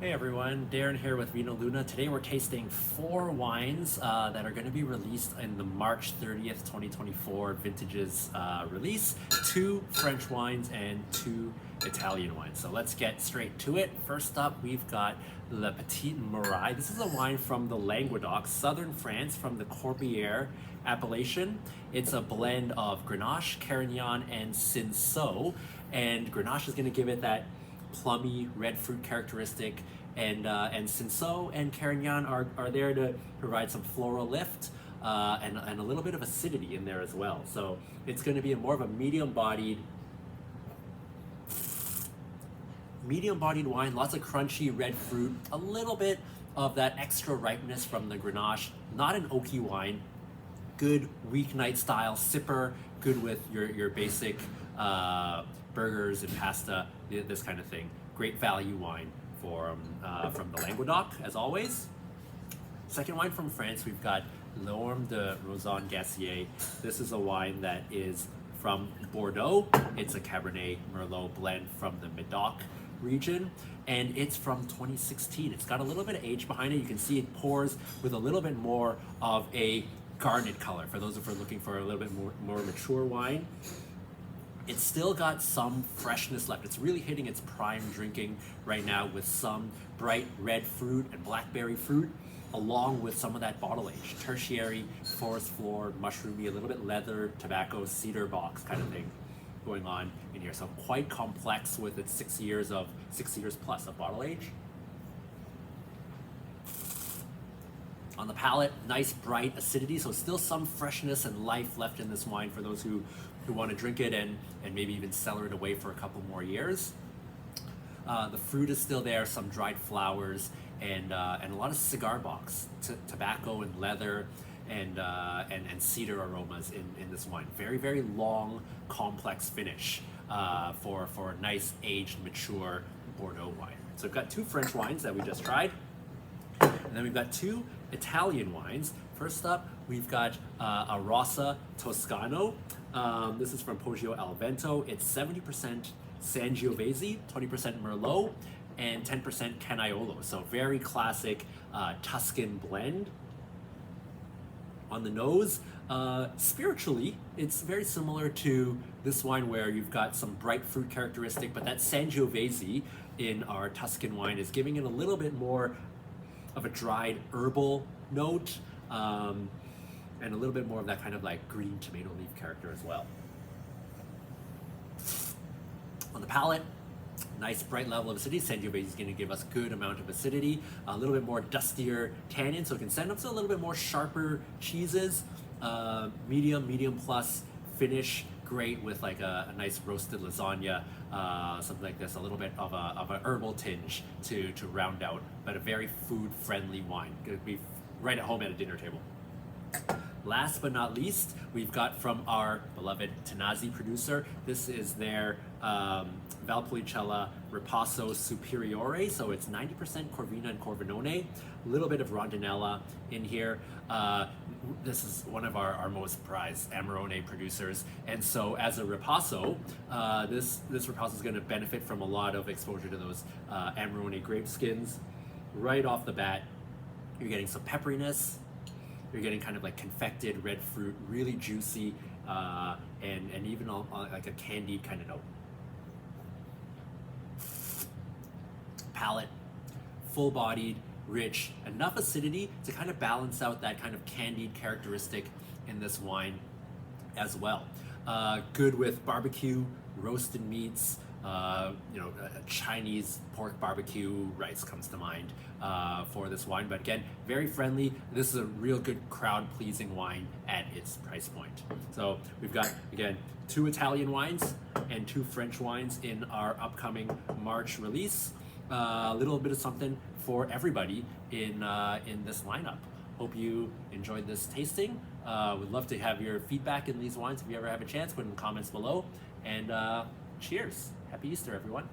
Hey everyone, Darren here with Vino Luna. Today we're tasting 4 wines that are going to be released in the March 30th, 2024 vintages release. 2 French wines and 2 Italian wines. So let's get straight to it. First up, we've got Le Petit Moray. This is a wine from the Languedoc, southern France, from the Corbière appellation. It's a blend of Grenache, Carignan, and Cinsault. And Grenache is going to give it that plummy red fruit characteristic, and Cinsault and Carignan are there to provide some floral lift and a little bit of acidity in there as well. So it's going to be more of a medium-bodied wine, lots of crunchy red fruit, a little bit of that extra ripeness from the Grenache, not an oaky wine, good weeknight style sipper, good with your basic burgers and pasta, this kind of thing. Great value wine from the Languedoc, as always. Second wine from France, we've got L'Orme de Rosan Gassier. This is a wine that is from Bordeaux. It's a Cabernet Merlot blend from the Médoc region, and it's from 2016. It's got a little bit of age behind it. You can see it pours with a little bit more of a garnet color for those who are looking for a little bit more mature wine. It's still got some freshness left. It's really hitting its prime drinking right now with some bright red fruit and blackberry fruit, along with some of that bottle age, tertiary, forest floor, mushroomy, a little bit leather, tobacco, cedar box kind of thing going on in here. So quite complex with its 6 years plus of bottle age. On the palate, nice bright acidity, so still some freshness and life left in this wine for those who want to drink it and maybe even cellar it away for a couple more years. The fruit is still there, some dried flowers, and a lot of cigar box, tobacco and leather, and cedar aromas in this wine. Very, very long, complex finish for a nice aged, mature Bordeaux wine. So we've got 2 French wines that we just tried. And then we've got 2 Italian wines. First up, we've got a Rossa Toscano. This is from Poggio al Vento. It's 70% Sangiovese, 20% Merlot, and 10% Canaiolo. So very classic Tuscan blend. On the nose, spiritually, it's very similar to this wine where you've got some bright fruit characteristic, but that Sangiovese in our Tuscan wine is giving it a little bit more of a dried herbal note, and a little bit more of that kind of like green tomato leaf character as well. On the palate, nice bright level of acidity. Sangiovese is going to give us good amount of acidity, a little bit more dustier tannin, so it can send up to a little bit more sharper cheeses. Medium plus finish, great with like a nice roasted lasagna, something like this, a little bit of a herbal tinge to round out, but a very food friendly wine. Gonna be right at home at a dinner table. Last but not least, we've got from our beloved Tanazzi producer. This is their Valpolicella Ripasso Superiore. So it's 90% Corvina and Corvinone, a little bit of Rondinella in here. This is one of our most prized Amarone producers. And so as a Ripasso, this Ripasso is going to benefit from a lot of exposure to those Amarone grape skins. Right off the bat, you're getting some pepperiness. You're getting kind of like confected red fruit, really juicy, and even like a candied kind of note. Palate, full-bodied, rich, enough acidity to kind of balance out that kind of candied characteristic in this wine as well. Good with barbecue, roasted meats, Chinese pork barbecue rice comes to mind for this wine. But again, very friendly. This is a real good crowd-pleasing wine at its price point. So we've got, again, 2 Italian wines and 2 French wines in our upcoming March release. A little bit of something for everybody in this lineup. Hope you enjoyed this tasting. Would love to have your feedback in these wines if you ever have a chance. Put in the comments below. And cheers. Happy Easter, everyone.